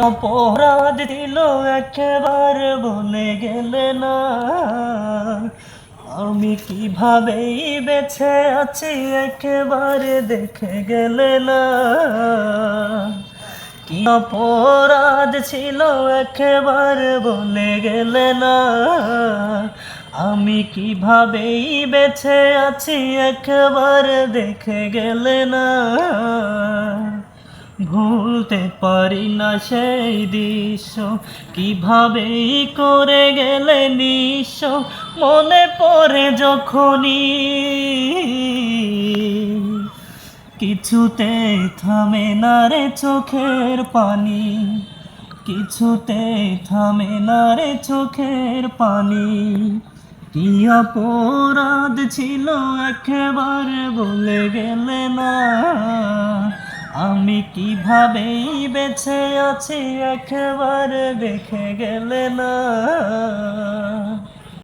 অপরাধ দিল একেবারে বলে গেলে না, আমি কিভাবেই বেঁচে আছি একেবারে দেখে গেলে না। কি অপরাধ ছিল একেবারে বলে গেলে না, আমি কিভাবেই বেঁচে আছি একেবারে দেখে গেলে না। ভুলতে পারি না সেই দৃশ্য, কিভাবেই করে গেলে নিঃস্ব, মনে পড়ে যখনই কিছুতে থামে না রে চোখের পানি, কিছুতে থামে না রে চোখের পানি। কি অপরাধ ছিল একেবারে বলে গেলে না, আমি কিভাবেই বেঁচে আছি একেবারে দেখে গেলে না।